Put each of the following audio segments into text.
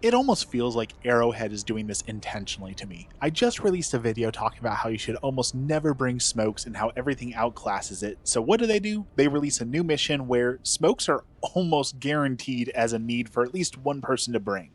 It almost feels like Arrowhead is doing this intentionally to me. I just released a video talking about how you should almost never bring smokes and how everything outclasses it. So what do? They release a new mission where smokes are almost guaranteed as a need for at least one person to bring.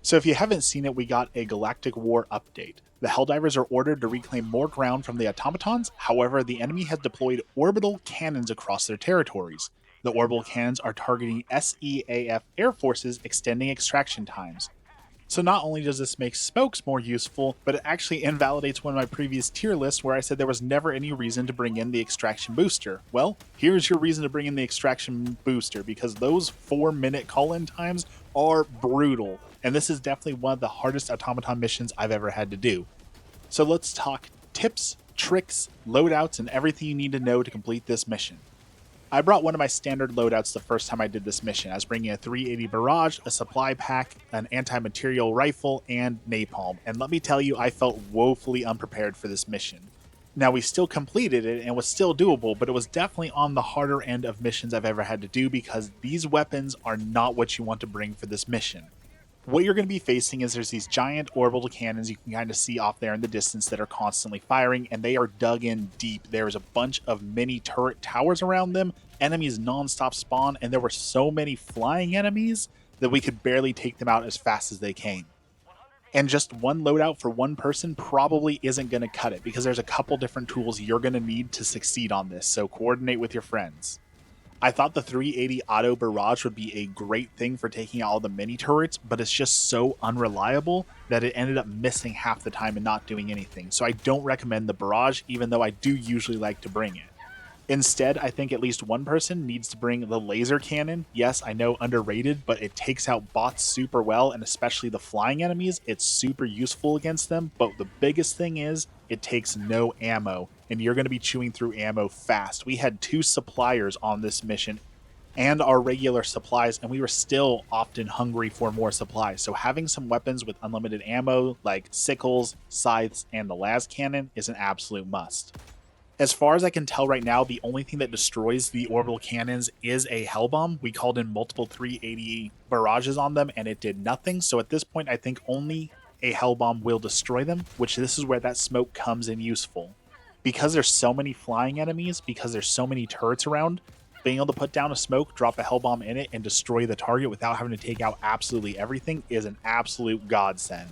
So if you haven't seen it, we got a Galactic War update. The Helldivers are ordered to reclaim more ground from the automatons, however the enemy has deployed orbital cannons across their territories. The orbital cannons are targeting SEAF air forces, extending extraction times. So not only does this make smokes more useful, but it actually invalidates one of my previous tier lists where I said there was never any reason to bring in the extraction booster. Well, here's your reason to bring in the extraction booster, because those 4-minute call-in times are brutal, and this is definitely one of the hardest automaton missions I've ever had to do. So let's talk tips, tricks, loadouts, and everything you need to know to complete this mission. I brought one of my standard loadouts the first time I did this mission. I was bringing a 380 barrage, a supply pack, an anti-material rifle, and napalm. And let me tell you, I felt woefully unprepared for this mission. Now, we still completed it and was still doable, but it was definitely on the harder end of missions I've ever had to do because these weapons are not what you want to bring for this mission. What you're going to be facing is there's these giant orbital cannons you can kind of see off there in the distance that are constantly firing, and they are dug in deep. There's a bunch of mini turret towers around them, enemies non-stop spawn, and there were so many flying enemies that we could barely take them out as fast as they came. And just one loadout for one person probably isn't going to cut it because there's a couple different tools you're going to need to succeed on this, so coordinate with your friends. I thought the 380 auto barrage would be a great thing for taking out all the mini turrets, but it's just so unreliable that it ended up missing half the time and not doing anything. So I don't recommend the barrage, even though I do usually like to bring it. Instead, I think at least one person needs to bring the laser cannon. Yes, I know, underrated, but it takes out bots super well, and especially the flying enemies, it's super useful against them. But the biggest thing is, it takes no ammo, and you're going to be chewing through ammo fast. We had 2 suppliers on this mission and our regular supplies, and we were still often hungry for more supplies. So having some weapons with unlimited ammo, like sickles, scythes, and the las cannon is an absolute must. As far as I can tell right now, the only thing that destroys the orbital cannons is a hell bomb. We called in multiple 380 barrages on them and it did nothing. So at this point, I think only a hell bomb will destroy them, which this is where that smoke comes in useful. Because there's so many flying enemies, because there's so many turrets around, being able to put down a smoke, drop a hell bomb in it, and destroy the target without having to take out absolutely everything is an absolute godsend.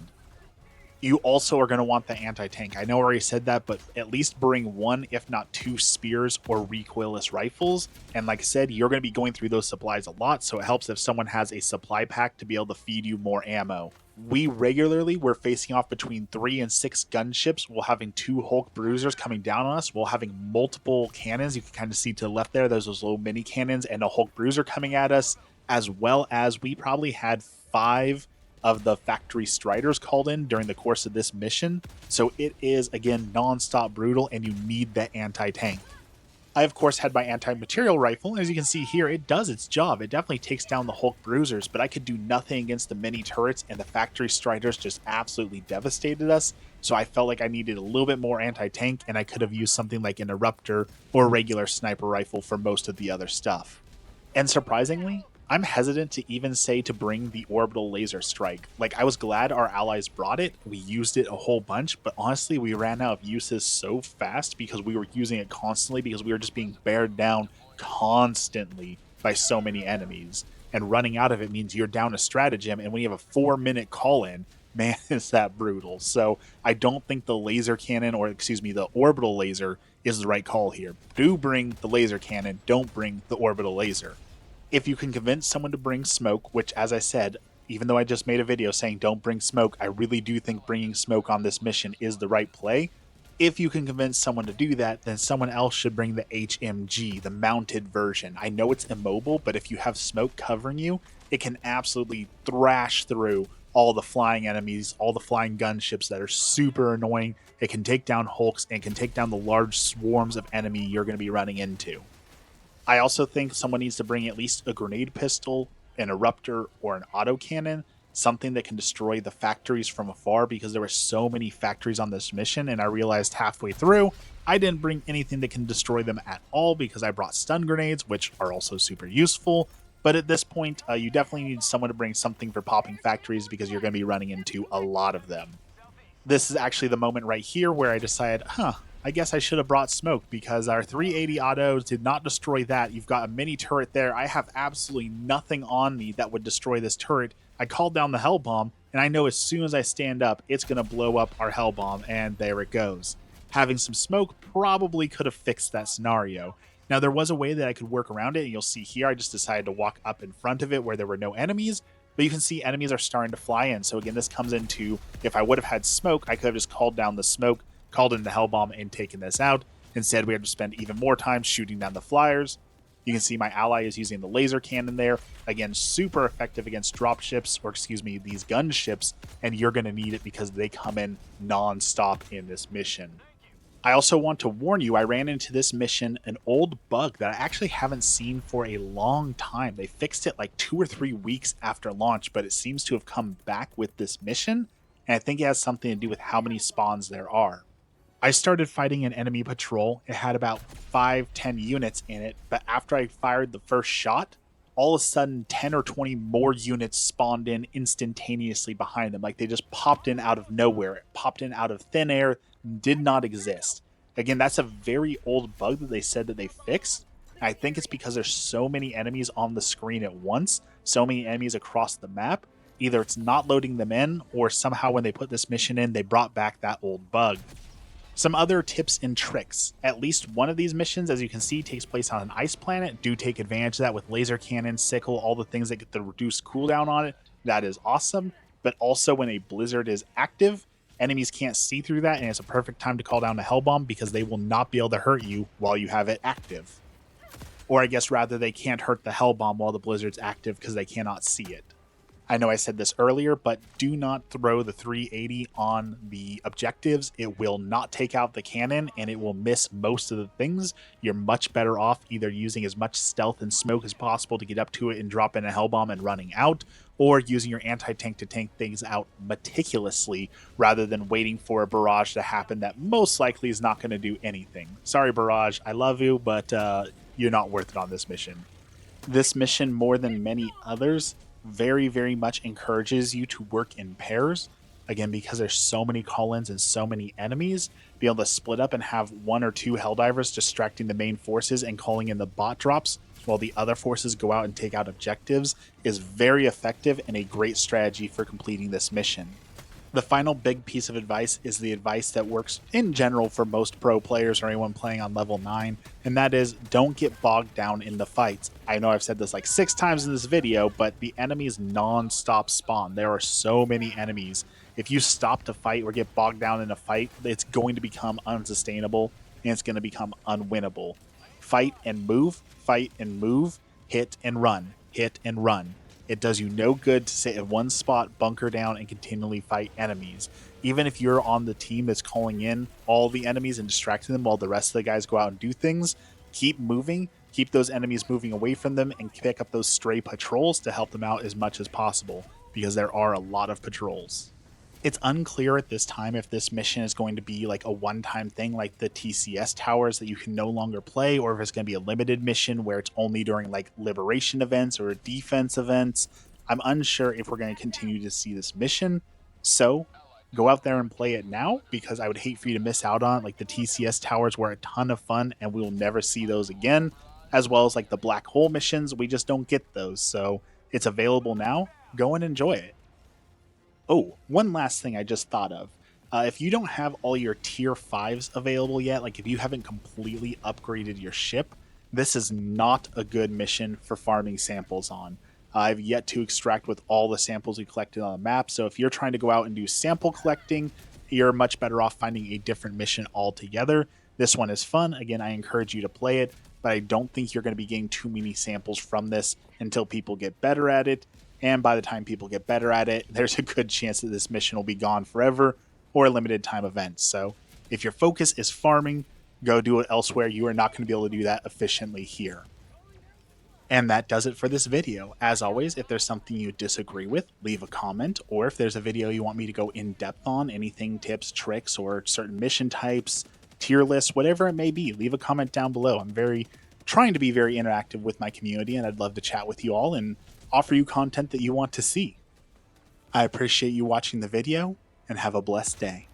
You also are going to want the anti-tank. I know I already said that, but at least bring 1, if not 2 spears or recoilless rifles. And like I said, you're going to be going through those supplies a lot, so it helps if someone has a supply pack to be able to feed you more ammo. We regularly were facing off between 3 and 6 gunships while having 2 Hulk bruisers coming down on us, while having multiple cannons. You can kind of see to the left there, there's those little mini cannons and a Hulk bruiser coming at us, as well as we probably had 5 of the factory striders called in during the course of this mission. So it is, again, non-stop brutal, and you need that anti-tank. I, of course, had my anti-material rifle, and as you can see here, it does its job. It definitely takes down the Hulk bruisers, but I could do nothing against the mini turrets, and the factory striders just absolutely devastated us. So I felt like I needed a little bit more anti-tank, and I could have used something like an eruptor or a regular sniper rifle for most of the other stuff. And surprisingly, I'm hesitant to even say to bring the orbital laser strike. Like, I was glad our allies brought it. We used it a whole bunch, but honestly, we ran out of uses so fast because we were using it constantly because we were just being bared down constantly by so many enemies. And running out of it means you're down a stratagem, and when you have a 4-minute call-in, man, is that brutal. So I don't think the laser cannon, or excuse me, the orbital laser is the right call here. Do bring the laser cannon, don't bring the orbital laser. If you can convince someone to bring smoke, which, as I said, even though I just made a video saying don't bring smoke, I really do think bringing smoke on this mission is the right play. If you can convince someone to do that, then someone else should bring the HMG, the mounted version. I know it's immobile, but if you have smoke covering you, it can absolutely thrash through all the flying enemies, all the flying gunships that are super annoying. It can take down Hulks and can take down the large swarms of enemy you're going to be running into. I also think someone needs to bring at least a grenade pistol, an eruptor, or an autocannon, something that can destroy the factories from afar, because there were so many factories on this mission, and I realized halfway through I didn't bring anything that can destroy them at all because I brought stun grenades, which are also super useful. But at this point, you definitely need someone to bring something for popping factories because you're going to be running into a lot of them. This is actually the moment right here where I decided, I guess I should have brought smoke because our 380 autos did not destroy that. You've got a mini turret there. I have absolutely nothing on me that would destroy this turret. I called down the hell bomb, and I know as soon as I stand up, it's going to blow up our hell bomb, and there it goes. Having some smoke probably could have fixed that scenario. Now, there was a way that I could work around it, and you'll see here I just decided to walk up in front of it where there were no enemies, but you can see enemies are starting to fly in. So again, this comes into, if I would have had smoke, I could have just called down the smoke, called in the hell bomb, and taken this out. Instead, we had to spend even more time shooting down the flyers. You can see my ally is using the laser cannon there. Again, super effective against drop ships, or excuse me, these gun ships, and you're going to need it because they come in non-stop in this mission. I also want to warn you, I ran into this mission an old bug that I actually haven't seen for a long time. They fixed it like 2 or 3 weeks after launch, but it seems to have come back with this mission, and I think it has something to do with how many spawns there are. I started fighting an enemy patrol. It had about 5-10 units in it, but after I fired the first shot, all of a sudden 10 or 20 more units spawned in instantaneously behind them. Like they just popped in out of nowhere. It popped in out of thin air, did not exist. Again, that's a very old bug that they said that they fixed. I think it's because there's so many enemies on the screen at once, so many enemies across the map. Either it's not loading them in, or somehow when they put this mission in, they brought back that old bug. Some other tips and tricks. At least one of these missions, as you can see, takes place on an ice planet. Do take advantage of that with laser cannon, sickle, all the things that get the reduced cooldown on it. That is awesome. But also when a blizzard is active, enemies can't see through that, and it's a perfect time to call down a hell bomb because they will not be able to hurt you while you have it active. Or I guess rather, they can't hurt the hell bomb while the blizzard's active because they cannot see it. I know I said this earlier, but do not throw the 380 on the objectives. It will not take out the cannon, and it will miss most of the things. You're much better off either using as much stealth and smoke as possible to get up to it and drop in a hell bomb and running out, or using your anti-tank to tank things out meticulously rather than waiting for a barrage to happen that most likely is not going to do anything. Sorry, barrage, I love you, but you're not worth it on this mission. This mission, more than many others, very, very much encourages you to work in pairs. Again, because there's so many call-ins and so many enemies, be able to split up and have 1 or 2 Helldivers distracting the main forces and calling in the bot drops while the other forces go out and take out objectives is very effective and a great strategy for completing this mission. The final big piece of advice is the advice that works in general for most pro players or anyone playing on level 9, and that is don't get bogged down in the fights. I know I've said this like 6 times in this video, but the enemies non-stop spawn. There are so many enemies. If you stop to fight or get bogged down in a fight, it's going to become unsustainable and it's going to become unwinnable. Fight and move, hit and run, hit and run. It does you no good to sit in one spot, bunker down, and continually fight enemies. Even if you're on the team that's calling in all the enemies and distracting them while the rest of the guys go out and do things, keep moving, keep those enemies moving away from them, and pick up those stray patrols to help them out as much as possible, because there are a lot of patrols. It's unclear at this time if this mission is going to be like a one-time thing like the TCS towers that you can no longer play, or if it's going to be a limited mission where it's only during like liberation events or defense events. I'm unsure if we're going to continue to see this mission, so go out there and play it now, because I would hate for you to miss out on it. Like the TCS towers were a ton of fun and we will never see those again, as well as like the black hole missions. We just don't get those, so it's available now. Go and enjoy it. Oh, one last thing I just thought of. If you don't have all your tier 5s available yet, like if you haven't completely upgraded your ship, this is not a good mission for farming samples on. I've yet to extract with all the samples we collected on the map, so if you're trying to go out and do sample collecting, you're much better off finding a different mission altogether. This one is fun. Again, I encourage you to play it, but I don't think you're going to be getting too many samples from this until people get better at it. And by the time people get better at it, there's a good chance that this mission will be gone forever or a limited time event. So if your focus is farming, go do it elsewhere. You are not going to be able to do that efficiently here. And that does it for this video. As always, if there's something you disagree with, leave a comment, or if there's a video you want me to go in depth on, anything, tips, tricks, or certain mission types, tier lists, whatever it may be, leave a comment down below. I'm very trying to be very interactive with my community, and I'd love to chat with you all and offer you content that you want to see. I appreciate you watching the video, and have a blessed day.